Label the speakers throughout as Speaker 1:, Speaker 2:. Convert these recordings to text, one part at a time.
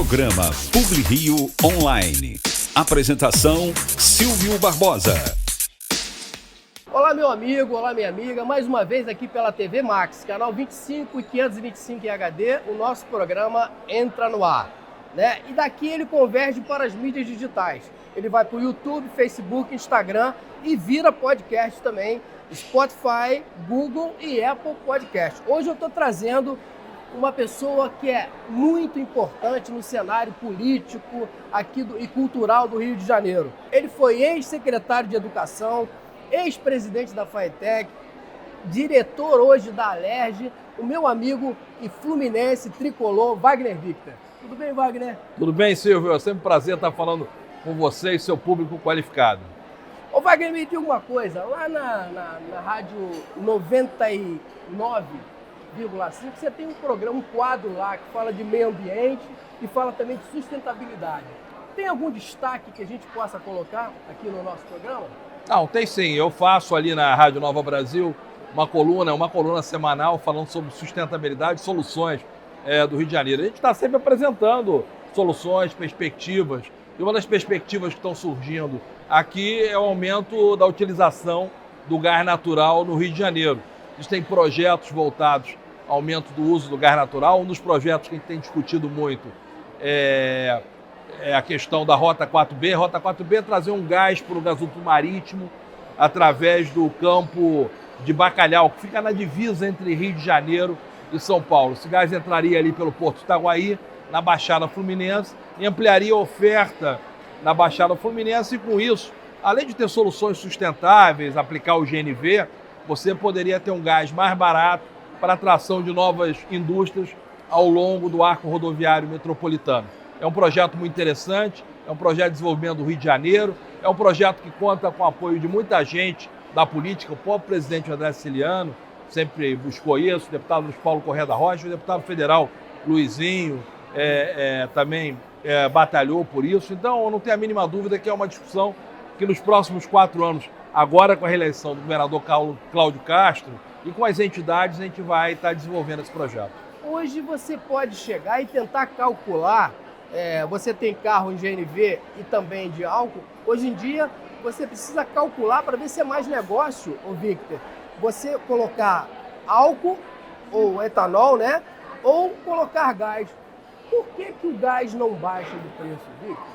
Speaker 1: Programa PubliRio Online. Apresentação Silvio Barbosa.
Speaker 2: Olá meu amigo, olá minha amiga, mais uma vez aqui pela TV Max, canal 25 e 525 em HD, o nosso programa entra no ar, né? E daqui ele converge para as mídias digitais. Ele vai para o YouTube, Facebook, Instagram e vira podcast também, Spotify, Google e Apple Podcast. Hoje eu estou trazendo uma pessoa que é muito importante no cenário político aqui e cultural do Rio de Janeiro. Ele foi ex-secretário de Educação, ex-presidente da FATEC, diretor hoje da Alerj, o meu amigo e fluminense tricolor, Wagner Victor. Tudo bem, Wagner?
Speaker 3: Tudo bem, Silvio. É sempre um prazer estar falando com você e seu público qualificado.
Speaker 2: Ô Wagner, me diga uma coisa, lá na rádio 99,5, você tem um programa, um quadro lá que fala de meio ambiente e fala também de sustentabilidade. Tem algum destaque que a gente possa colocar aqui no nosso programa?
Speaker 3: Não, tem sim. Eu faço ali na Rádio Nova Brasil uma coluna semanal falando sobre sustentabilidade e soluções do Rio de Janeiro. A gente está sempre apresentando soluções, perspectivas. E uma das perspectivas que estão surgindo aqui é o aumento da utilização do gás natural no Rio de Janeiro. Existem projetos voltados ao aumento do uso do gás natural. Um dos projetos que a gente tem discutido muito é a questão da Rota 4B. Rota 4B é trazer um gás para o gasoduto marítimo através do campo de Bacalhau, que fica na divisa entre Rio de Janeiro e São Paulo. Esse gás entraria ali pelo Porto de Itaguaí, na Baixada Fluminense, e ampliaria a oferta na Baixada Fluminense. E com isso, além de ter soluções sustentáveis, aplicar o GNV, você poderia ter um gás mais barato para a atração de novas indústrias ao longo do arco rodoviário metropolitano. É um projeto muito interessante, é um projeto de desenvolvimento do Rio de Janeiro, é um projeto que conta com o apoio de muita gente da política. O próprio presidente André Siciliano sempre buscou isso, o deputado Luiz Paulo Corrêa da Rocha, o deputado federal Luizinho também batalhou por isso. Então, eu não tenho a mínima dúvida que é uma discussão que nos próximos 4 anos, agora com a reeleição do governador Cláudio Castro e com as entidades, a gente vai estar desenvolvendo esse projeto.
Speaker 2: Hoje você pode chegar e tentar calcular. Você tem carro em GNV e também de álcool. Hoje em dia, você precisa calcular para ver se é mais negócio, ô Victor, você colocar álcool ou etanol, né? Ou colocar gás. Por que o gás não baixa de preço, Victor?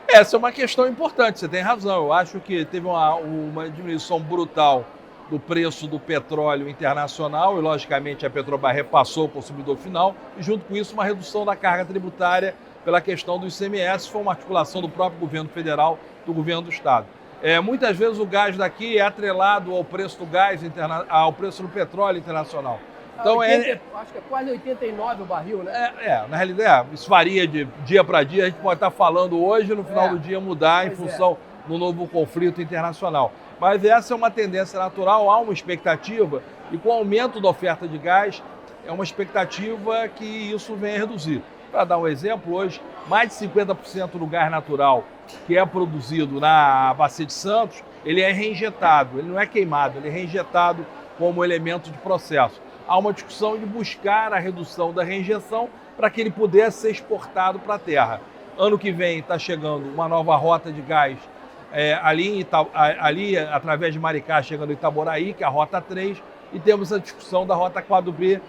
Speaker 3: Essa é uma questão importante, você tem razão. Eu acho que teve uma diminuição brutal do preço do petróleo internacional e, logicamente, a Petrobras repassou o consumidor final e, junto com isso, uma redução da carga tributária pela questão do ICMS. Foi uma articulação do próprio governo federal, do governo do estado. Muitas vezes o gás daqui é atrelado ao preço do gás, ao preço do petróleo internacional. Então,
Speaker 2: acho que é quase 89 o barril, né?
Speaker 3: Na realidade, isso varia de dia para dia. A gente pode estar falando hoje e no final do dia mudar em função do novo conflito internacional. Mas essa é uma tendência natural, há uma expectativa, e com o aumento da oferta de gás, é uma expectativa que isso venha a reduzir. Para dar um exemplo, hoje, mais de 50% do gás natural que é produzido na Bacia de Santos, ele é reinjetado, ele não é queimado, ele é reinjetado como elemento de processo. Há uma discussão de buscar a redução da reinjeção para que ele pudesse ser exportado para a terra. Ano que vem está chegando uma nova rota de gás ali através de Maricá, chegando em Itaboraí, que é a Rota 3, e temos a discussão da Rota 4B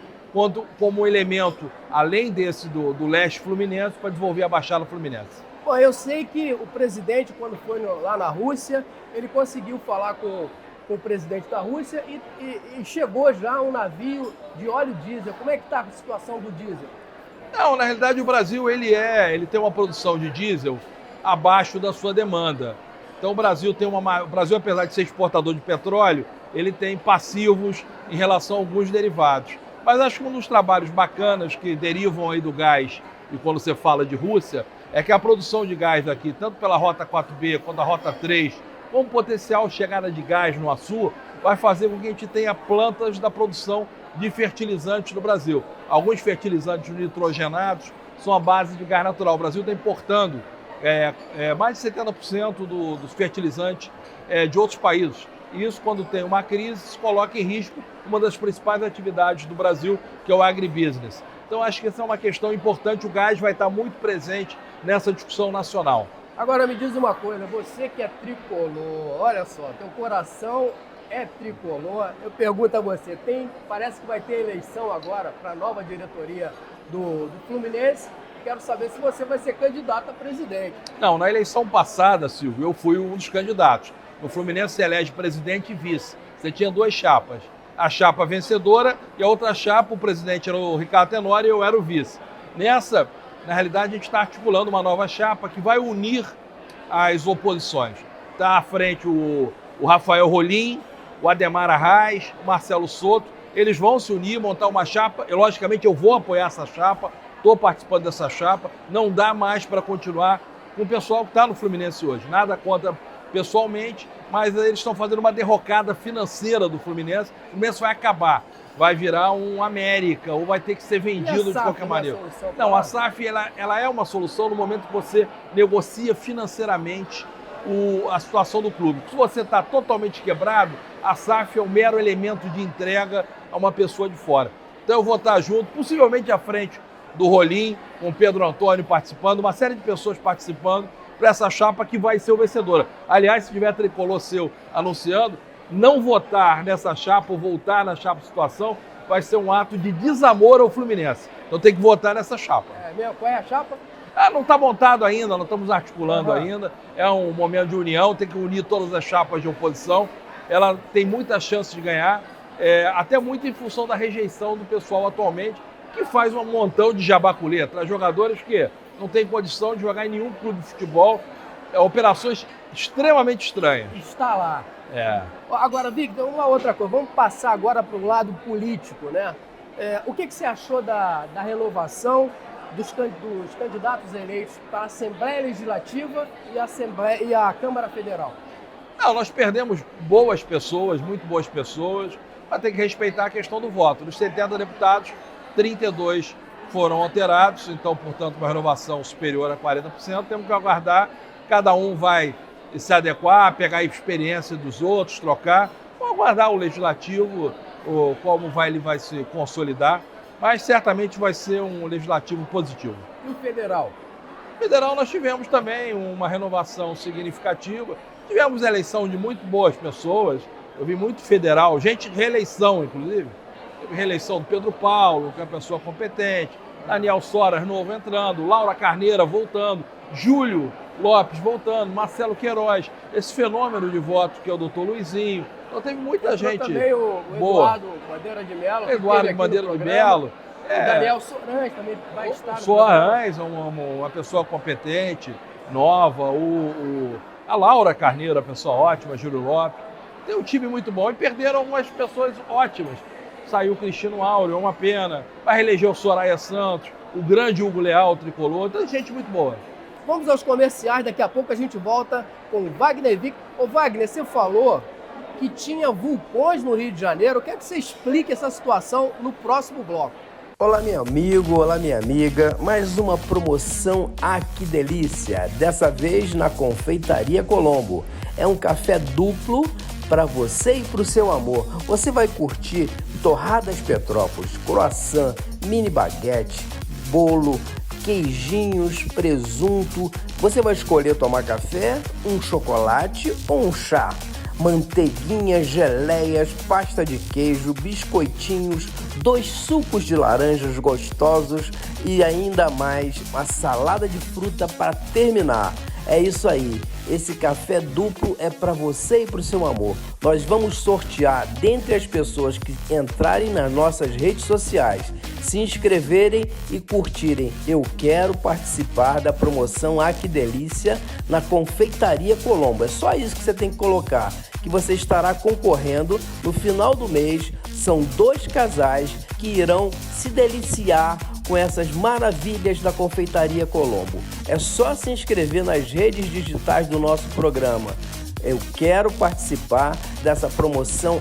Speaker 3: como elemento, além desse do leste fluminense, para desenvolver a Baixada Fluminense.
Speaker 2: Bom, eu sei que o presidente, quando foi lá na Rússia, ele conseguiu falar com o presidente da Rússia e chegou já um navio de óleo diesel. Como é que está a situação do diesel?
Speaker 3: Não, na realidade o Brasil ele tem uma produção de diesel abaixo da sua demanda. Então o Brasil, apesar de ser exportador de petróleo, ele tem passivos em relação a alguns derivados. Mas acho que um dos trabalhos bacanas que derivam aí do gás, e quando você fala de Rússia, é que a produção de gás aqui, tanto pela Rota 4B quanto a Rota 3, com potencial chegada de gás no Açu, vai fazer com que a gente tenha plantas da produção de fertilizantes no Brasil. Alguns fertilizantes nitrogenados são a base de gás natural. O Brasil está importando mais de 70% dos fertilizantes de outros países. E isso, quando tem uma crise, se coloca em risco uma das principais atividades do Brasil, que é o agribusiness. Então acho que essa é uma questão importante, o gás vai estar muito presente nessa discussão nacional.
Speaker 2: Agora me diz uma coisa, você que é tricolor, olha só, teu coração é tricolor. Eu pergunto a você, parece que vai ter eleição agora para a nova diretoria do Fluminense. Quero saber se você vai ser candidato a presidente.
Speaker 3: Não, na eleição passada, Silvio, eu fui um dos candidatos. No Fluminense se elege presidente e vice. Você tinha 2 chapas. A chapa vencedora e a outra chapa, o presidente era o Ricardo Tenório e eu era o vice. Nessa, na realidade, a gente está articulando uma nova chapa que vai unir as oposições. Está à frente o Rafael Rolim, o Ademar Arraes, o Marcelo Soto. Eles vão se unir, montar uma chapa. E, logicamente, eu vou apoiar essa chapa. Estou participando dessa chapa. Não dá mais para continuar com o pessoal que está no Fluminense hoje. Nada contra pessoalmente, mas eles estão fazendo uma derrocada financeira do Fluminense. O Fluminense vai acabar. Vai virar um América ou vai ter que ser vendido de qualquer maneira. Não, a SAF ela é uma solução no momento que você negocia financeiramente a situação do clube. Se você está totalmente quebrado, a SAF é um mero elemento de entrega a uma pessoa de fora. Então eu vou estar junto, possivelmente à frente do Rolim, com o Pedro Antônio participando, uma série de pessoas participando para essa chapa que vai ser o vencedora. Aliás, se tiver tricolor seu anunciando, não votar nessa chapa ou voltar na chapa situação vai ser um ato de desamor ao Fluminense. Então tem que votar nessa chapa.
Speaker 2: Qual é a chapa?
Speaker 3: Não está montado ainda, nós estamos articulando ainda. É um momento de união, tem que unir todas as chapas de oposição. Ela tem muita chance de ganhar, até muito em função da rejeição do pessoal atualmente, que faz um montão de jabaculê. Traz jogadores que não têm condição de jogar em nenhum clube de futebol. Operações extremamente estranhas.
Speaker 2: Está lá. Agora, Victor, uma outra coisa. Vamos passar agora para o lado político, né? O que você achou da renovação dos candidatos eleitos para a Assembleia Legislativa e a Câmara Federal?
Speaker 3: Não, nós perdemos boas pessoas, muito boas pessoas, mas tem que respeitar a questão do voto. Dos 70 deputados, 32 foram alterados, então, portanto, uma renovação superior a 40%. Temos que aguardar, cada um vai se adequar, pegar a experiência dos outros, trocar. Vamos aguardar o legislativo, como ele vai se consolidar, mas certamente vai ser um legislativo positivo.
Speaker 2: E o federal?
Speaker 3: No federal nós tivemos também uma renovação significativa, tivemos eleição de muito boas pessoas, eu vi muito federal, reeleição inclusive, teve reeleição do Pedro Paulo, que é uma pessoa competente, Daniel Soares novo entrando, Laura Carneira voltando, Júlio Lopes voltando, Marcelo Queiroz, esse fenômeno de voto que é o doutor Luizinho. Então teve muita gente
Speaker 2: também o
Speaker 3: boa.
Speaker 2: Eduardo Bandeira de Mello.
Speaker 3: Eduardo Bandeira de Mello.
Speaker 2: O Daniel Sorães também vai estar.
Speaker 3: O Sorães, uma pessoa competente, nova. A Laura Carneiro, a pessoa ótima, Júlio Lopes. Tem um time muito bom e perderam algumas pessoas ótimas. Saiu o Cristino Áureo, é uma pena. Vai reeleger o Soraya Santos, o grande Hugo Leal, o tricolor. Tem gente muito boa.
Speaker 2: Vamos aos comerciais, daqui a pouco a gente volta com o Wagner Vick. Ô Wagner, você falou que tinha vulcões no Rio de Janeiro. Eu quero que você explique essa situação no próximo bloco. Olá, meu amigo, olá, minha amiga. Mais uma promoção Que Delícia. Dessa vez na Confeitaria Colombo. É um café duplo para você e para o seu amor. Você vai curtir torradas Petrópolis, croissant, mini baguete, bolo, queijinhos, presunto. Você vai escolher tomar café, um chocolate ou um chá. Manteiguinhas, geleias, pasta de queijo, biscoitinhos, 2 sucos de laranjas gostosos e ainda mais uma salada de fruta para terminar. É isso aí, esse café duplo é para você e para o seu amor. Nós vamos sortear dentre as pessoas que entrarem nas nossas redes sociais, se inscreverem e curtirem. Eu quero participar da promoção Que Delícia na Confeitaria Colombo. É só isso que você tem que colocar, que você estará concorrendo no final do mês. São 2 casais que irão se deliciar com essas maravilhas da Confeitaria Colombo. É só se inscrever nas redes digitais do nosso programa. Eu quero participar dessa promoção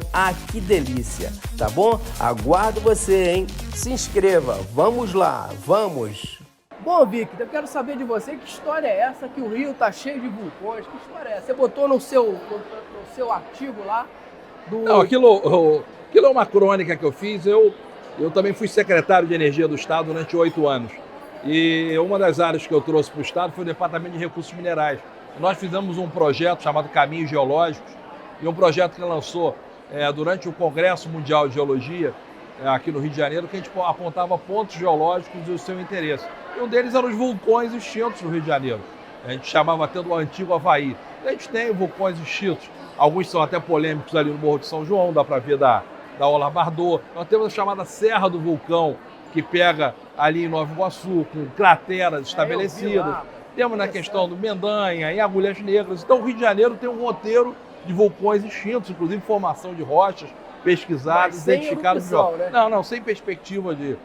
Speaker 2: Que Delícia, tá bom? Aguardo você, hein? Se inscreva, vamos lá, vamos! Bom, Victor, eu quero saber de você, que história é essa que o Rio tá cheio de vulcões? Que história é essa? Você botou no seu artigo lá do...
Speaker 3: Não, aquilo é uma crônica que eu fiz. Eu Eu também fui secretário de Energia do Estado durante 8 anos. E uma das áreas que eu trouxe para o Estado foi o Departamento de Recursos Minerais. Nós fizemos um projeto chamado Caminhos Geológicos, e um projeto que lançou durante o Congresso Mundial de Geologia, aqui no Rio de Janeiro, que a gente apontava pontos geológicos e o seu interesse. E um deles eram os vulcões extintos do Rio de Janeiro. A gente chamava até do antigo Havaí. A gente tem vulcões extintos, alguns são até polêmicos ali no Morro de São João, dá para ver da Ola Bardot. Nós temos a chamada Serra do Vulcão, que pega ali em Nova Iguaçu, com crateras estabelecidas. Temos na questão do Mendanha, em Agulhas Negras. Então o Rio de Janeiro tem um roteiro de vulcões extintos, inclusive formação de rochas pesquisadas, identificadas. Né? Não, sem perspectiva de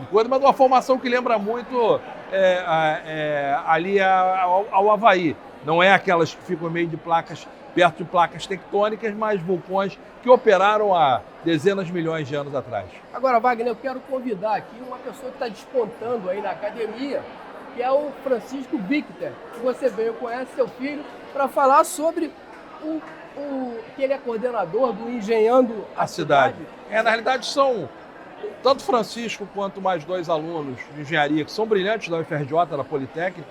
Speaker 3: coisa, mas uma formação que lembra muito ali ao Havaí. Não é aquelas que ficam meio de placas, perto de placas tectônicas, mas vulcões que operaram há dezenas de milhões de anos atrás.
Speaker 2: Agora, Wagner, eu quero convidar aqui uma pessoa que está despontando aí na academia, que é o Francisco Victor, que você bem conhece, seu filho, para falar sobre que ele é coordenador do Engenhando a Cidade.
Speaker 3: Na realidade, são tanto Francisco quanto mais 2 alunos de engenharia que são brilhantes da UFRJ, da Politécnica.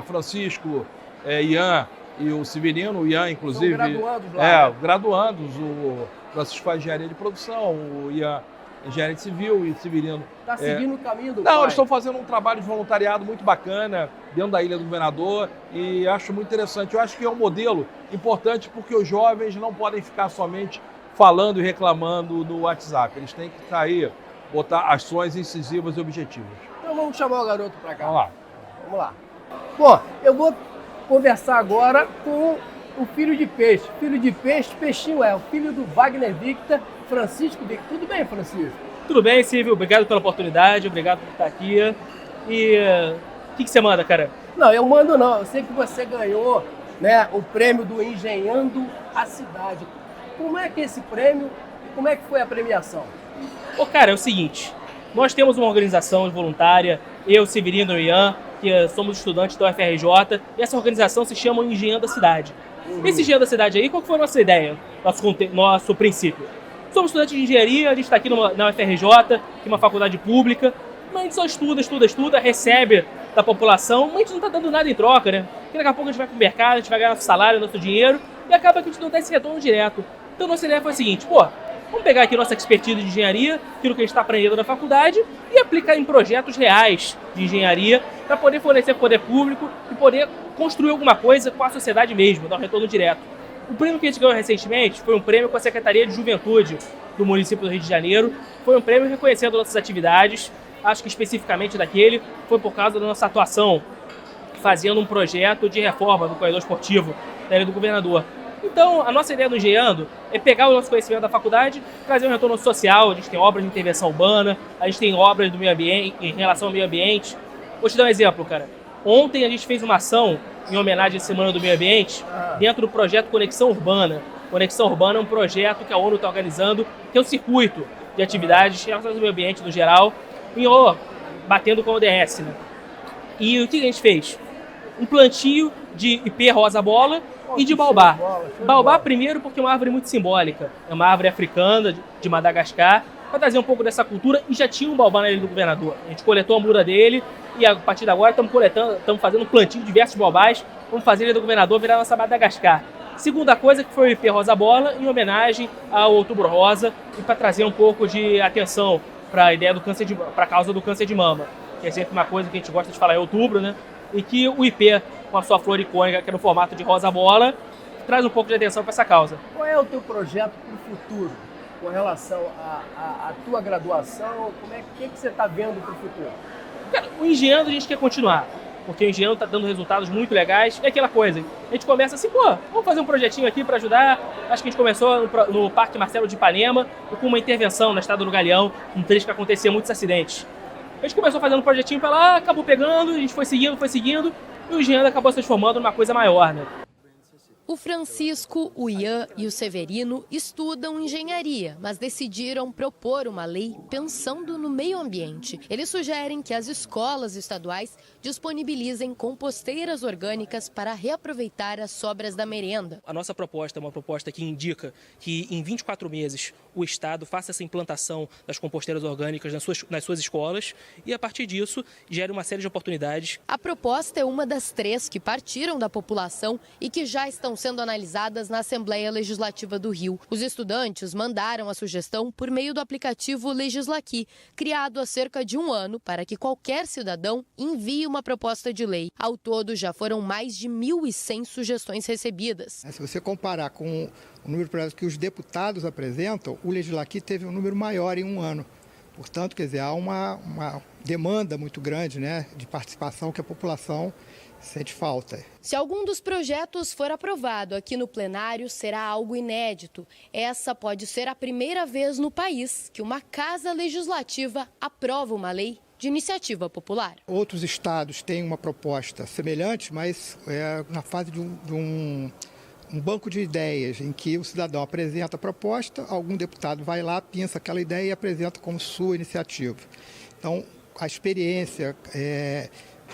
Speaker 3: Francisco, Ian e o Severino. O Ian, inclusive,
Speaker 2: são graduandos lá.
Speaker 3: Graduandos. O Francisco faz engenharia de produção, o Ian engenharia civil e o Severino.
Speaker 2: Está seguindo o caminho do pai.
Speaker 3: Eles estão fazendo um trabalho de voluntariado muito bacana dentro da Ilha do Governador e acho muito interessante. Eu acho que é um modelo importante porque os jovens não podem ficar somente falando e reclamando no WhatsApp. Eles têm que sair, botar ações incisivas e objetivas.
Speaker 2: Então vamos chamar o garoto para cá.
Speaker 3: Vamos lá.
Speaker 2: Bom, eu vou conversar agora com o filho de peixe. Filho de peixe, peixinho o filho do Wagner Victor, Francisco Victor. Tudo bem, Francisco?
Speaker 4: Tudo bem, Silvio. Obrigado pela oportunidade, obrigado por estar aqui. E o que você manda, cara?
Speaker 2: Não, eu mando não. Eu sei que você ganhou, né, o prêmio do Engenhando a Cidade. Como é que é esse prêmio e como é que foi a premiação?
Speaker 4: Cara, é o seguinte. Nós temos uma organização voluntária, eu, Severino e Ian, que somos estudantes da UFRJ, e essa organização se chama Engenhando a Cidade. Esse Engenhando a Cidade aí, qual que foi a nossa ideia, nosso princípio? Somos estudantes de engenharia, a gente está aqui na UFRJ, que é uma faculdade pública, mas a gente só estuda, recebe da população, mas a gente não está dando nada em troca, né? Porque daqui a pouco a gente vai para o mercado, a gente vai ganhar nosso salário, nosso dinheiro, e acaba que a gente não dá esse retorno direto. Então nossa ideia foi a seguinte, vamos pegar aqui nossa expertise de engenharia, aquilo que a gente está aprendendo na faculdade, e aplicar em projetos reais de engenharia para poder fornecer para o poder público e poder construir alguma coisa com a sociedade mesmo, dar um retorno direto. O prêmio que a gente ganhou recentemente foi um prêmio com a Secretaria de Juventude do município do Rio de Janeiro. Foi um prêmio reconhecendo nossas atividades, acho que especificamente daquele, foi por causa da nossa atuação fazendo um projeto de reforma do corredor esportivo da Ilha do Governador. Então, a nossa ideia no Engenhando é pegar o nosso conhecimento da faculdade, trazer um retorno social. A gente tem obras de intervenção urbana, a gente tem obras do meio ambiente, em relação ao meio ambiente. Vou te dar um exemplo, cara. Ontem a gente fez uma ação em homenagem à Semana do Meio Ambiente dentro do projeto Conexão Urbana. Conexão Urbana é um projeto que a ONU está organizando, que é um circuito de atividades relacionadas ao meio ambiente no geral, batendo com a ODS, né? E o que a gente fez? Um plantio de ipê rosa-bola e de baobá. Baobá primeiro porque é uma árvore muito simbólica. É uma árvore africana de Madagascar, para trazer um pouco dessa cultura, e já tinha um baobá na Ilha do Governador. A gente coletou a muda dele e a partir de agora estamos fazendo um plantio de diversos baobás. Vamos fazer a Ilha do Governador virar nossa Madagascar. Segunda coisa que foi o ipê rosa-bola, em homenagem ao Outubro Rosa e para trazer um pouco de atenção para a ideia do câncer para a causa do câncer de mama, que é sempre uma coisa que a gente gosta de falar em outubro, né? E que o ipê, com a sua flor icônica, que é no formato de rosa-bola, traz um pouco de atenção para essa causa.
Speaker 2: Qual é o teu projeto para o futuro, com relação à tua graduação? O que você está vendo para o futuro?
Speaker 4: Cara, o Engenhando a gente quer continuar, porque o Engenhando está dando resultados muito legais. É aquela coisa, a gente começa assim, vamos fazer um projetinho aqui para ajudar. Acho que a gente começou no Parque Marcelo de Ipanema, com uma intervenção na Estrada do Galeão, um trecho que acontecia muitos acidentes. A gente começou fazendo um projetinho para lá, acabou pegando, a gente foi seguindo, e o Engenhando acabou se transformando numa coisa maior, né?
Speaker 5: O Francisco, o Ian e o Severino estudam engenharia, mas decidiram propor uma lei pensando no meio ambiente. Eles sugerem que as escolas estaduais disponibilizem composteiras orgânicas para reaproveitar as sobras da merenda.
Speaker 4: A nossa proposta é uma proposta que indica que em 24 meses o Estado faça essa implantação das composteiras orgânicas nas suas escolas e, a partir disso, gere uma série de oportunidades.
Speaker 5: A proposta é uma das 3 que partiram da população e que já estão sendo analisadas na Assembleia Legislativa do Rio. Os estudantes mandaram a sugestão por meio do aplicativo Legislaqui, criado há cerca de 1 ano para que qualquer cidadão envie uma proposta de lei. Ao todo, já foram mais de 1.100 sugestões recebidas.
Speaker 6: Se você comparar com o número que os deputados apresentam, o Legislaqui teve um número maior em 1 ano. Portanto, quer dizer, há uma demanda muito grande, né, de participação que a população sente falta.
Speaker 5: Se algum dos projetos for aprovado aqui no plenário, será algo inédito. Essa pode ser a primeira vez no país que uma casa legislativa aprova uma lei de iniciativa popular.
Speaker 6: Outros estados têm uma proposta semelhante, mas na fase de um banco de ideias, em que o cidadão apresenta a proposta, algum deputado vai lá, pensa aquela ideia e apresenta como sua iniciativa. Então, a experiência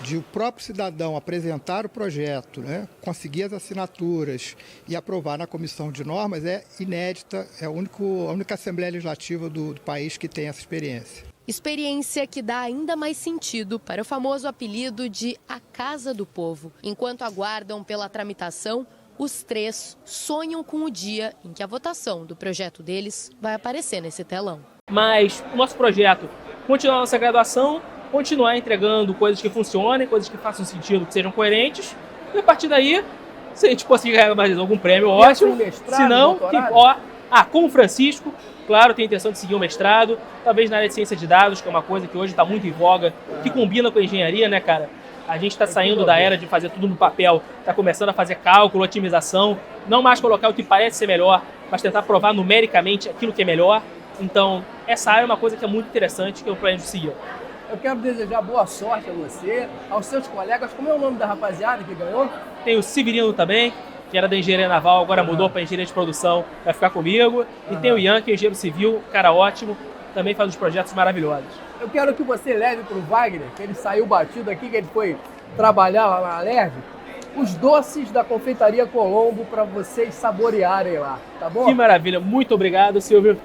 Speaker 6: de o próprio cidadão apresentar o projeto, né, conseguir as assinaturas e aprovar na comissão de normas é inédita, é a única Assembleia Legislativa do país que tem essa experiência.
Speaker 5: Experiência que dá ainda mais sentido para o famoso apelido de a Casa do Povo. Enquanto aguardam pela tramitação, os 3 sonham com o dia em que a votação do projeto deles vai aparecer nesse telão.
Speaker 4: Mas o nosso projeto, continuar a nossa graduação, continuar entregando coisas que funcionem, coisas que façam sentido, que sejam coerentes, e a partir daí, se a gente conseguir ganhar mais algum prêmio, ótimo. Se não, com o Francisco, claro, tem a intenção de seguir um mestrado, talvez na área de ciência de dados, que é uma coisa que hoje está muito em voga, que combina com a engenharia, né, cara? A gente está saindo da era de fazer tudo no papel, está começando a fazer cálculo, otimização, não mais colocar o que parece ser melhor, mas tentar provar numericamente aquilo que é melhor. Então, essa área é uma coisa que é muito interessante, que eu planejo seguir.
Speaker 2: Eu quero desejar boa sorte a você, aos seus colegas. Como é o nome da rapaziada que ganhou?
Speaker 4: Tem o Severino também, que era da engenharia naval, agora mudou para engenharia de produção, vai ficar comigo. E tem o Ian, que é engenheiro civil, cara ótimo, também faz uns projetos maravilhosos.
Speaker 2: Eu quero que você leve para o Wagner, que ele saiu batido aqui, que ele foi trabalhar lá na Alerj, os doces da Confeitaria Colombo para vocês saborearem lá, tá bom?
Speaker 4: Que maravilha, muito obrigado, Silvio.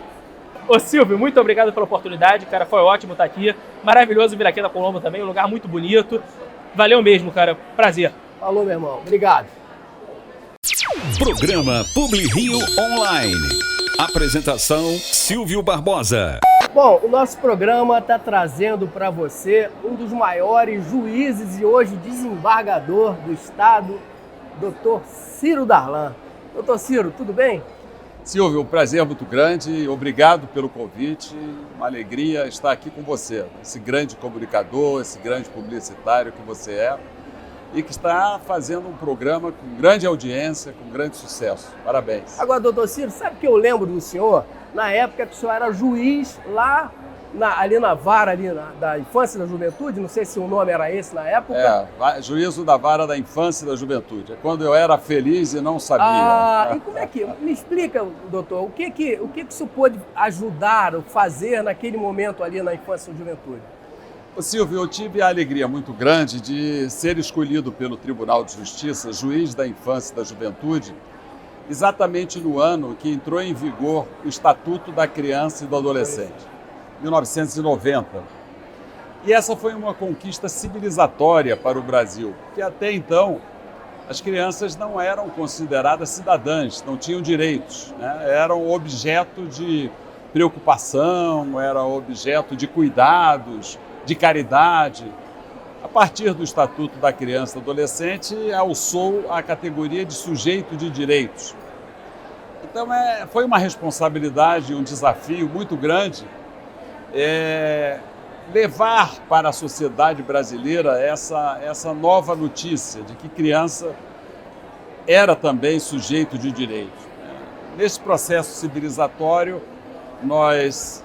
Speaker 4: Ô Silvio, muito obrigado pela oportunidade, cara, foi ótimo estar aqui. Maravilhoso vir aqui na Colombo também, um lugar muito bonito. Valeu mesmo, cara, prazer.
Speaker 2: Falou, meu irmão, obrigado.
Speaker 1: Programa Publi Rio Online. Apresentação Silvio Barbosa.
Speaker 2: Bom, o nosso programa está trazendo para você um dos maiores juízes e hoje desembargador do Estado, Dr. Ciro Darlan. Doutor Ciro, tudo bem?
Speaker 7: Silvio, um prazer muito grande, obrigado pelo convite, uma alegria estar aqui com você, esse grande comunicador, esse grande publicitário que você é e que está fazendo um programa com grande audiência, com grande sucesso. Parabéns.
Speaker 2: Agora, doutor Ciro, sabe que eu lembro do senhor, na época que o senhor era juiz lá ali na vara da infância e da juventude, não sei se o nome era esse na época.
Speaker 7: Juízo da vara da infância e da juventude. É quando eu era feliz e não sabia.
Speaker 2: E como é que... Me explica, doutor, o que o senhor pôde ajudar ou fazer naquele momento ali na infância e juventude?
Speaker 7: Silvio, eu tive a alegria muito grande de ser escolhido pelo Tribunal de Justiça, juiz da infância e da juventude, exatamente no ano que entrou em vigor o Estatuto da Criança e do Adolescente. 1990. E essa foi uma conquista civilizatória para o Brasil, porque até então as crianças não eram consideradas cidadãs, não tinham direitos, né? Eram objeto de preocupação, eram objeto de cuidados, de caridade. A partir do Estatuto da Criança e do Adolescente, alçou a categoria de sujeito de direitos. Então foi uma responsabilidade, um desafio muito grande levar para a sociedade brasileira essa nova notícia de que criança era também sujeito de direito. Nesse processo civilizatório, nós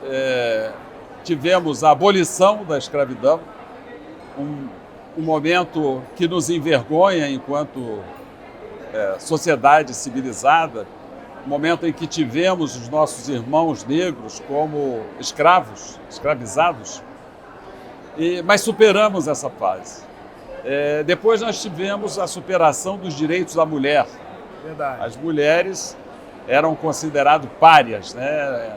Speaker 7: tivemos a abolição da escravidão, um momento que nos envergonha enquanto sociedade civilizada, momento em que tivemos os nossos irmãos negros como escravos, escravizados, mas superamos essa fase. Depois nós tivemos a superação dos direitos da mulher.
Speaker 2: Verdade.
Speaker 7: As mulheres eram consideradas párias, né?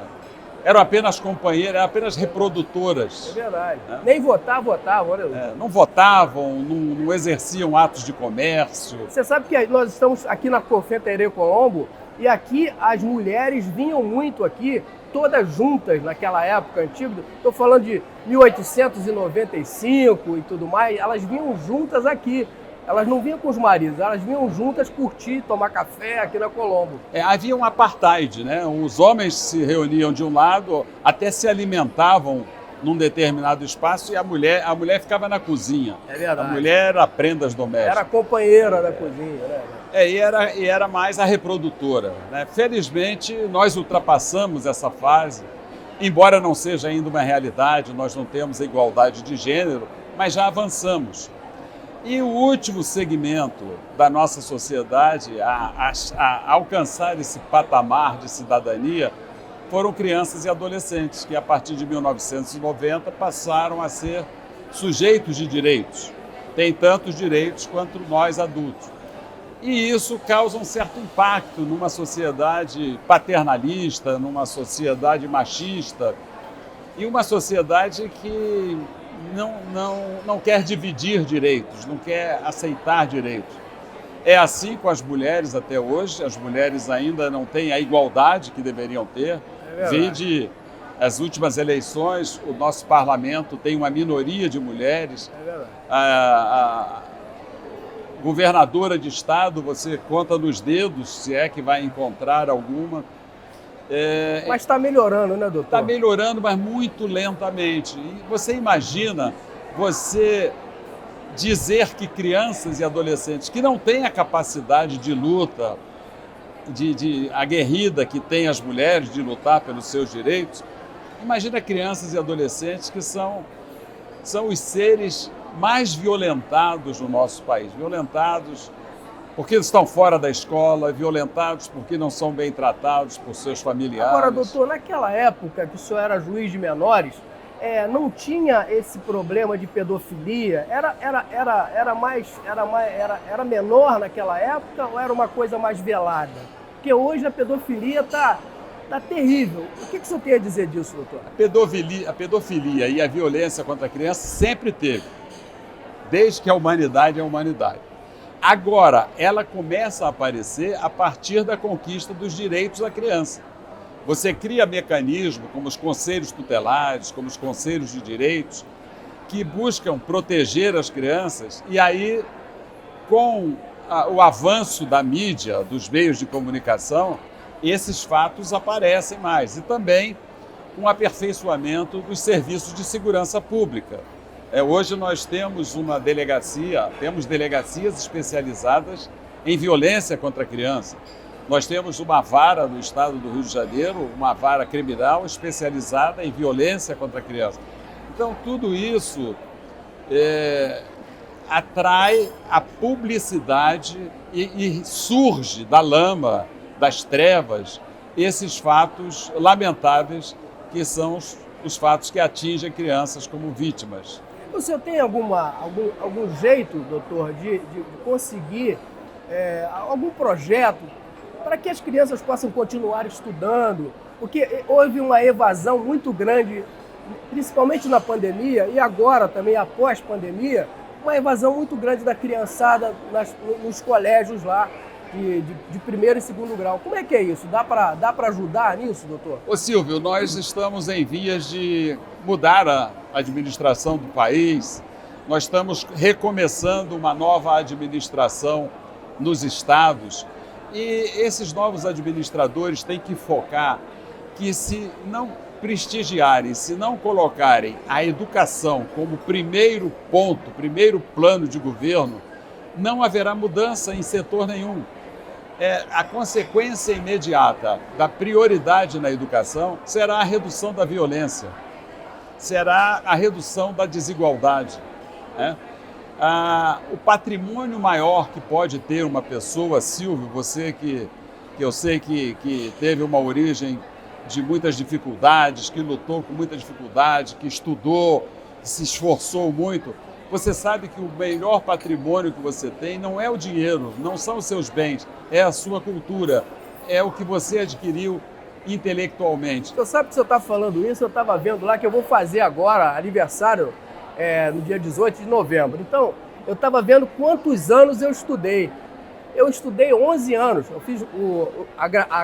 Speaker 7: Eram apenas companheiras, eram apenas reprodutoras.
Speaker 2: É verdade. Nem votavam, olha.
Speaker 7: Não votavam, não exerciam atos de comércio.
Speaker 2: Você sabe que nós estamos aqui na Confeitaria Colombo e aqui as mulheres vinham muito aqui, todas juntas naquela época antiga. Estou falando de 1895 e tudo mais. Elas vinham juntas aqui. Elas não vinham com os maridos, elas vinham juntas curtir, tomar café aqui na Colombo.
Speaker 7: Havia um apartheid, né? Os homens se reuniam de um lado, até se alimentavam num determinado espaço e a mulher ficava na cozinha.
Speaker 2: É verdade.
Speaker 7: A mulher era prendas domésticas.
Speaker 2: Era companheira da cozinha, né?
Speaker 7: E era mais a reprodutora, né? Felizmente, nós ultrapassamos essa fase, embora não seja ainda uma realidade, nós não temos a igualdade de gênero, mas já avançamos. E o último segmento da nossa sociedade a alcançar esse patamar de cidadania foram crianças e adolescentes, que a partir de 1990 passaram a ser sujeitos de direitos. Têm tantos direitos quanto nós adultos. E isso causa um certo impacto numa sociedade paternalista, numa sociedade machista e uma sociedade que não quer dividir direitos, não quer aceitar direitos. É assim com as mulheres até hoje, as mulheres ainda não têm a igualdade que deveriam ter. Vide as últimas eleições, o nosso parlamento tem uma minoria de mulheres. A governadora de estado, você conta nos dedos, se é que vai encontrar alguma.
Speaker 2: Mas está melhorando, né, doutor?
Speaker 7: Está melhorando, mas muito lentamente. E você imagina você dizer que crianças e adolescentes que não têm a capacidade de luta, de aguerrida que têm as mulheres de lutar pelos seus direitos, imagina crianças e adolescentes que são os seres mais violentados no nosso país. Violentados porque estão fora da escola, violentados porque não são bem tratados por seus familiares.
Speaker 2: Agora, doutor, naquela época que o senhor era juiz de menores, não tinha esse problema de pedofilia? Era menor naquela época ou era uma coisa mais velada? Porque hoje a pedofilia está terrível. O que o senhor tem a dizer disso, doutor?
Speaker 7: A pedofilia e a violência contra a criança sempre teve, desde que a humanidade é a humanidade. Agora, ela começa a aparecer a partir da conquista dos direitos da criança. Você cria mecanismos como os conselhos tutelares, como os conselhos de direitos, que buscam proteger as crianças e aí, com o avanço da mídia, dos meios de comunicação, esses fatos aparecem mais. E também com o aperfeiçoamento dos serviços de segurança pública. Hoje nós temos temos delegacias especializadas em violência contra a criança. Nós temos uma vara no estado do Rio de Janeiro, uma vara criminal especializada em violência contra a criança. Então, tudo isso atrai a publicidade e surge da lama, das trevas, esses fatos lamentáveis que são os fatos que atingem crianças como vítimas.
Speaker 2: O senhor tem algum jeito, doutor, de conseguir algum projeto para que as crianças possam continuar estudando? Porque houve uma evasão muito grande, principalmente na pandemia e agora também após pandemia, uma evasão muito grande da criançada nos colégios lá de primeiro e segundo grau. Como é que é isso? Dá para ajudar nisso, doutor?
Speaker 7: Ô Silvio, nós estamos em vias de mudar a administração do país. Nós estamos recomeçando uma nova administração nos estados e esses novos administradores têm que focar que, se não prestigiarem, se não colocarem a educação como primeiro ponto, primeiro plano de governo, não haverá mudança em setor nenhum. A consequência imediata da prioridade na educação será a redução da violência, será a redução da desigualdade, né? O patrimônio maior que pode ter uma pessoa, Silvio, você que eu sei que teve uma origem de muitas dificuldades, que lutou com muita dificuldade, que estudou, que se esforçou muito, você sabe que o melhor patrimônio que você tem não é o dinheiro, não são os seus bens, é a sua cultura, é o que você adquiriu intelectualmente.
Speaker 2: Você sabe que você está falando isso, eu estava vendo lá que eu vou fazer agora aniversário no dia 18 de novembro. Então, eu estava vendo quantos anos eu estudei. Eu estudei 11 anos, eu fiz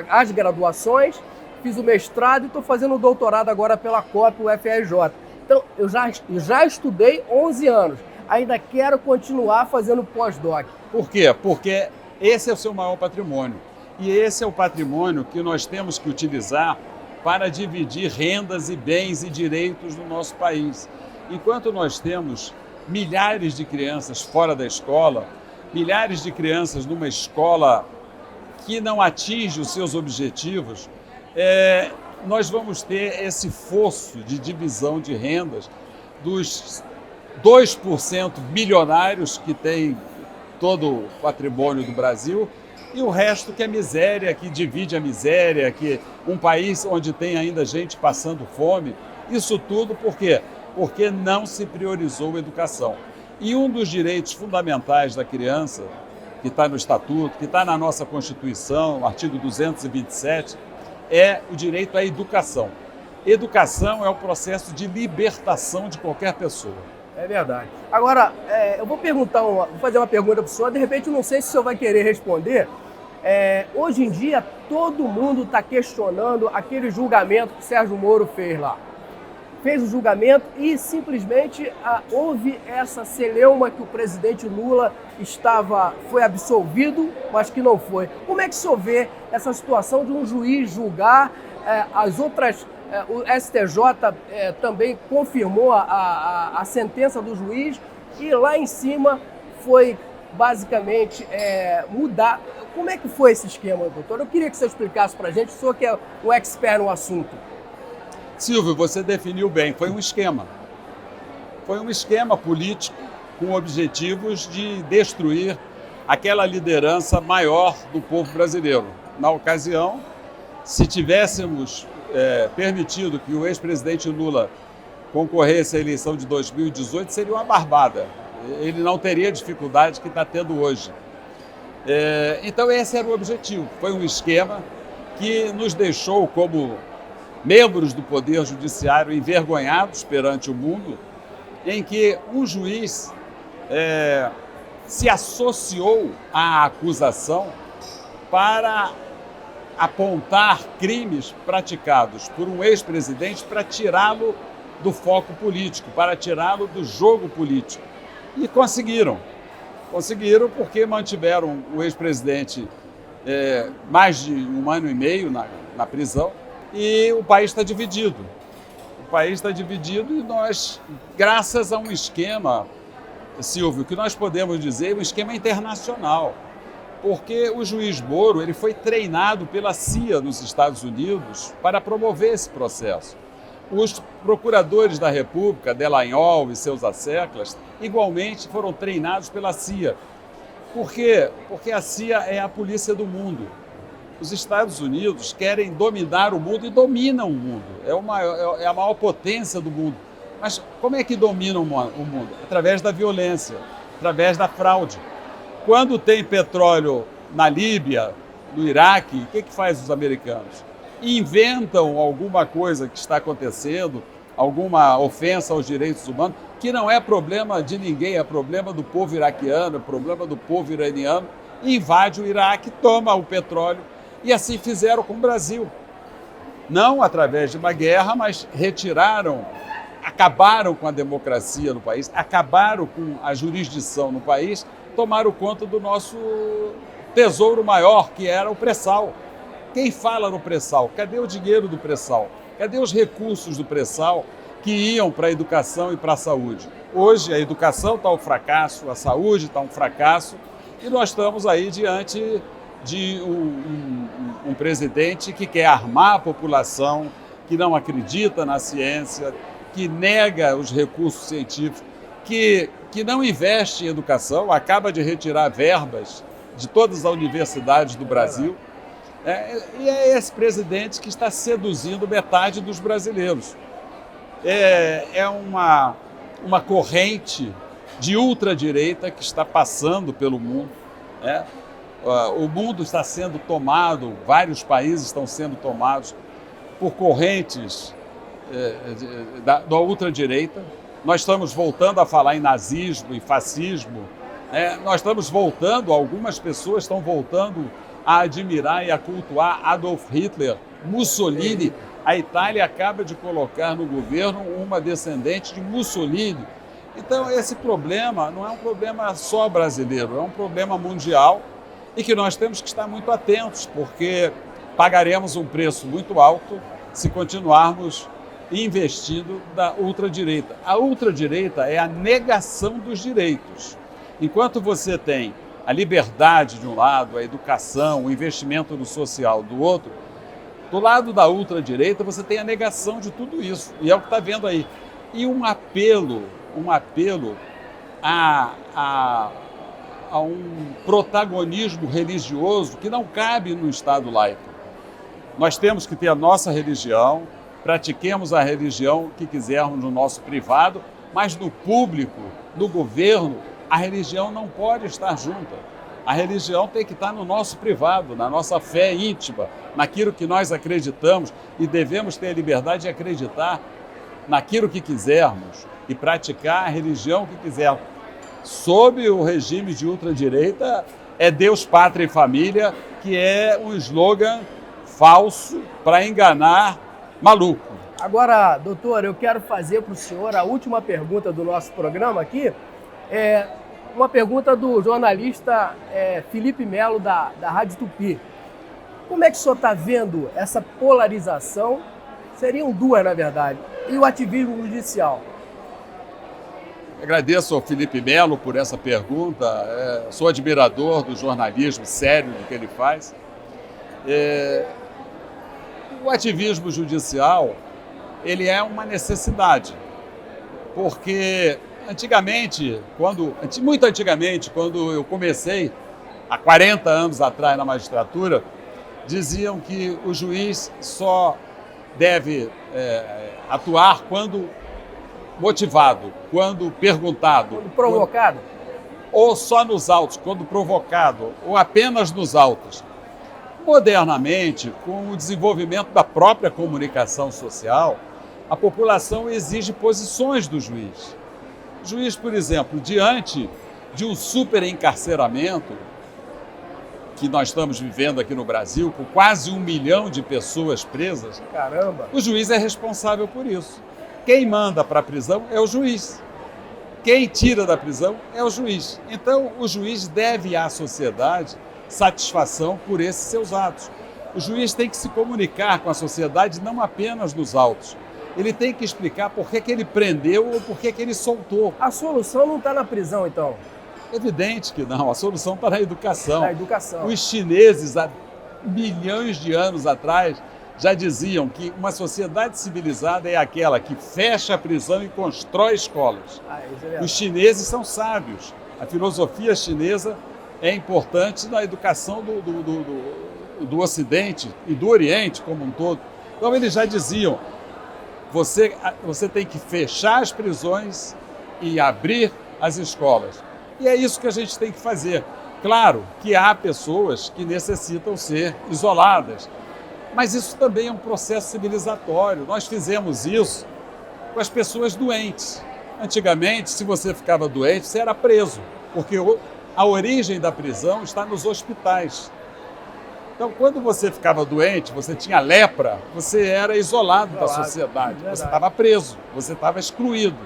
Speaker 2: as graduações, fiz o mestrado e estou fazendo o doutorado agora pela COP, o FRJ. Então, eu já estudei 11 anos, ainda quero continuar fazendo pós-doc.
Speaker 7: Por quê? Porque esse é o seu maior patrimônio. E esse é o patrimônio que nós temos que utilizar para dividir rendas e bens e direitos no nosso país. Enquanto nós temos milhares de crianças fora da escola, milhares de crianças numa escola que não atinge os seus objetivos, nós vamos ter esse fosso de divisão de rendas dos 2% bilionários que tem todo o patrimônio do Brasil e o resto que é miséria, que divide a miséria, que um país onde tem ainda gente passando fome. Isso tudo por quê? Porque não se priorizou a educação. E um dos direitos fundamentais da criança, que está no Estatuto, que está na nossa Constituição, no artigo 227, é o direito à educação. Educação é o processo de libertação de qualquer pessoa.
Speaker 2: É verdade. Agora, eu vou fazer uma pergunta para o senhor, de repente eu não sei se o senhor vai querer responder. Hoje em dia, todo mundo está questionando aquele julgamento que Sérgio Moro fez lá. Fez o julgamento e simplesmente houve essa celeuma que o presidente Lula foi absolvido, mas que não foi. Como é que o senhor vê essa situação de um juiz julgar as outras... O STJ também confirmou a sentença do juiz e lá em cima foi basicamente mudar. Como é que foi esse esquema, doutor? Eu queria que você explicasse para a gente, o senhor que é o expert no assunto.
Speaker 7: Silvio, você definiu bem, foi um esquema. Foi um esquema político com objetivos de destruir aquela liderança maior do povo brasileiro. Na ocasião, se tivéssemos permitido que o ex-presidente Lula concorresse à eleição de 2018, seria uma barbada. Ele não teria a dificuldade que está tendo hoje. Então esse era o objetivo. Foi um esquema que nos deixou como membros do Poder Judiciário envergonhados perante o mundo, em que um juiz se associou à acusação para apontar crimes praticados por um ex-presidente para tirá-lo do foco político, para tirá-lo do jogo político. E conseguiram. Conseguiram porque mantiveram o ex-presidente mais de 1 ano e meio na prisão e o país está dividido. O país está dividido e nós, graças a um esquema, Silvio, que nós podemos dizer um esquema internacional, porque o juiz Moro ele foi treinado pela CIA nos Estados Unidos para promover esse processo. Os procuradores da República, Delagnol e seus asseclas, igualmente foram treinados pela CIA. Por quê? Porque a CIA é a polícia do mundo. Os Estados Unidos querem dominar o mundo e dominam o mundo. É a maior potência do mundo. Mas como é que dominam o mundo? Através da violência, através da fraude. Quando tem petróleo na Líbia, no Iraque, o que faz os americanos? Inventam alguma coisa que está acontecendo, alguma ofensa aos direitos humanos, que não é problema de ninguém, é problema do povo iraquiano, é problema do povo iraniano, invade o Iraque, toma o petróleo, e assim fizeram com o Brasil. Não através de uma guerra, mas acabaram com a democracia no país, acabaram com a jurisdição no país, tomaram conta do nosso tesouro maior, que era o pré-sal. Quem fala no pré-sal? Cadê o dinheiro do pré-sal? Cadê os recursos do pré-sal que iam para a educação e para a saúde? Hoje a educação está um fracasso, a saúde está um fracasso e nós estamos aí diante de um presidente que quer armar a população, que não acredita na ciência, que nega os recursos científicos, que não investe em educação, acaba de retirar verbas de todas as universidades do Brasil. E é esse presidente que está seduzindo metade dos brasileiros. É uma corrente de ultradireita que está passando pelo mundo. O mundo está sendo tomado, vários países estão sendo tomados por correntes da ultradireita. Nós estamos voltando a falar em nazismo e fascismo. Nós estamos voltando, algumas pessoas estão voltando a admirar e a cultuar Adolf Hitler, Mussolini. A Itália acaba de colocar no governo uma descendente de Mussolini. Então, esse problema não é um problema só brasileiro, é um problema mundial e que nós temos que estar muito atentos, porque pagaremos um preço muito alto se continuarmos investindo da ultradireita. A ultradireita é a negação dos direitos. Enquanto você tem a liberdade de um lado, a educação, o investimento no social do outro, do lado da ultradireita você tem a negação de tudo isso. E é o que está vendo aí. E um apelo a um protagonismo religioso que não cabe no Estado laico. Nós temos que ter a nossa religião, pratiquemos a religião que quisermos no nosso privado, mas no público, no governo, a religião não pode estar junta. A religião tem que estar no nosso privado, na nossa fé íntima, naquilo que nós acreditamos e devemos ter a liberdade de acreditar naquilo que quisermos e praticar a religião que quisermos. Sob o regime de ultradireita, é Deus, Pátria e Família, que é um slogan falso para enganar maluco.
Speaker 2: Agora, doutor, eu quero fazer para o senhor a última pergunta do nosso programa aqui. Uma pergunta do jornalista Felipe Melo, da Rádio Tupi. Como é que o senhor está vendo essa polarização? Seriam duas, na verdade. E o ativismo judicial?
Speaker 7: Agradeço ao Felipe Melo por essa pergunta. Sou admirador do jornalismo sério do que ele faz. O ativismo judicial, ele é uma necessidade, porque muito antigamente, quando eu comecei, há 40 anos atrás na magistratura, diziam que o juiz só deve atuar quando motivado, quando perguntado.
Speaker 2: Quando provocado?
Speaker 7: Ou só nos autos, quando provocado, ou apenas nos autos. Modernamente, com o desenvolvimento da própria comunicação social, a população exige posições do juiz. O juiz, por exemplo, diante de um superencarceramento que nós estamos vivendo aqui no Brasil, com quase 1 milhão de pessoas presas,
Speaker 2: caramba,
Speaker 7: o juiz é responsável por isso. Quem manda para a prisão é o juiz. Quem tira da prisão é o juiz. Então, o juiz deve à sociedade satisfação por esses seus atos. O juiz tem que se comunicar com a sociedade não apenas nos autos. Ele tem que explicar por que ele prendeu ou por que ele soltou.
Speaker 2: A solução não está na prisão, então?
Speaker 7: Evidente que não. A solução está na educação.
Speaker 2: Na educação.
Speaker 7: Os chineses, há milhões de anos atrás, já diziam que uma sociedade civilizada é aquela que fecha a prisão e constrói escolas. Os chineses são sábios. A filosofia chinesa é importante na educação do Ocidente e do Oriente como um todo. Então, eles já diziam, você tem que fechar as prisões e abrir as escolas. E é isso que a gente tem que fazer. Claro que há pessoas que necessitam ser isoladas, mas isso também é um processo civilizatório. Nós fizemos isso com as pessoas doentes. Antigamente, se você ficava doente, você era preso, porque a origem da prisão está nos hospitais. Então, quando você ficava doente, você tinha lepra, você era isolado da sociedade, você estava preso, você estava excluído.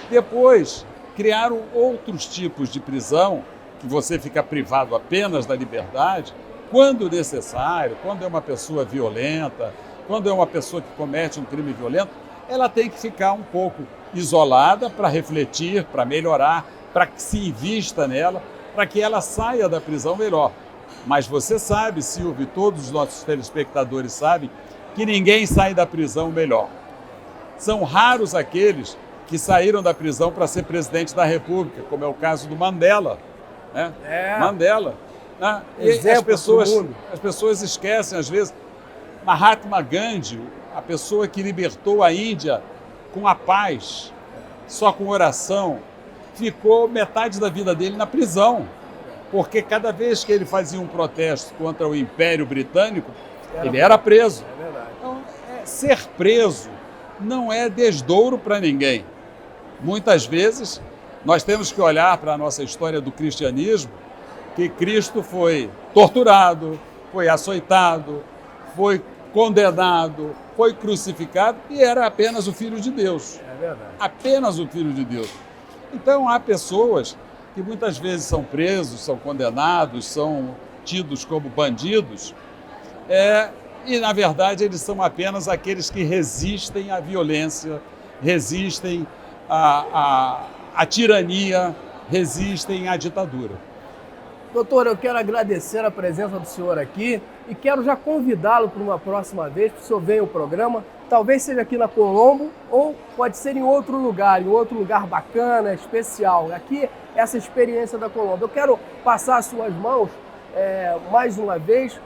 Speaker 7: Depois, criaram outros tipos de prisão, que você fica privado apenas da liberdade, quando necessário, quando é uma pessoa violenta, quando é uma pessoa que comete um crime violento, ela tem que ficar um pouco isolada para refletir, para melhorar, para que se invista nela, para que ela saia da prisão melhor. Mas você sabe, Silvio, e todos os nossos telespectadores sabem, que ninguém sai da prisão melhor. São raros aqueles que saíram da prisão para ser presidente da República, como é o caso do Mandela, né? Mandela. Né? E as pessoas esquecem, às vezes, Mahatma Gandhi, a pessoa que libertou a Índia com a paz, só com oração, ficou metade da vida dele na prisão, porque cada vez que ele fazia um protesto contra o Império Britânico, ele era preso. Então, ser preso não é desdouro para ninguém. Muitas vezes, nós temos que olhar para a nossa história do cristianismo, que Cristo foi torturado, foi açoitado, foi condenado, foi crucificado e era apenas o Filho de Deus.
Speaker 2: É verdade.
Speaker 7: Apenas o Filho de Deus. Então, há pessoas que muitas vezes são presos, são condenados, são tidos como bandidos, e, na verdade, eles são apenas aqueles que resistem à violência, resistem à tirania, resistem à ditadura.
Speaker 2: Doutor, eu quero agradecer a presença do senhor aqui e quero já convidá-lo para uma próxima vez, que o senhor venha ao programa, talvez seja aqui na Colombo ou pode ser em outro lugar bacana, especial. Aqui, essa experiência da Colombo. Eu quero passar às suas mãos, mais uma vez,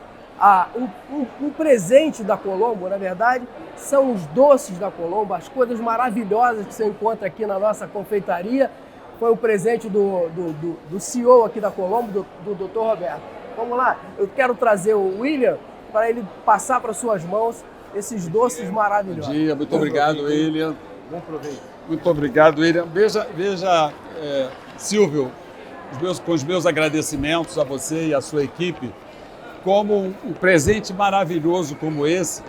Speaker 2: um presente da Colombo, na verdade, são os doces da Colombo, as coisas maravilhosas que você encontra aqui na nossa confeitaria. Foi um presente do CEO aqui da Colombo, do Dr. Roberto. Vamos lá, eu quero trazer o William para ele passar para suas mãos esses doces maravilhosos.
Speaker 7: Bom dia, muito obrigado, William.
Speaker 2: Bom proveito.
Speaker 7: Muito obrigado, William. Veja, Silvio, com os meus agradecimentos a você e a sua equipe, como um presente maravilhoso como esse,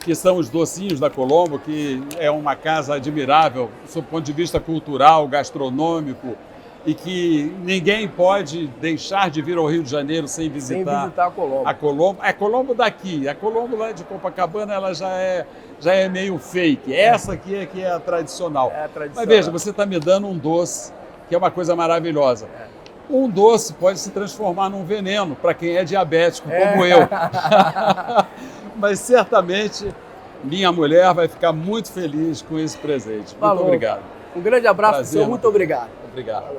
Speaker 7: que são os docinhos da Colombo, que é uma casa admirável, do ponto de vista cultural, gastronômico, e que ninguém pode deixar de vir ao Rio de Janeiro sem visitar
Speaker 2: a Colombo.
Speaker 7: A Colombo. A Colombo daqui, a Colombo lá de Copacabana, ela já é meio fake. Essa aqui é que é a tradicional.
Speaker 2: É a tradicional.
Speaker 7: Mas veja, você está me dando um doce, que é uma coisa maravilhosa. Um doce pode se transformar num veneno para quem é diabético, como eu. Mas certamente minha mulher vai ficar muito feliz com esse presente. Muito obrigado.
Speaker 2: Um grande abraço, senhor. Muito obrigado.
Speaker 7: Obrigado.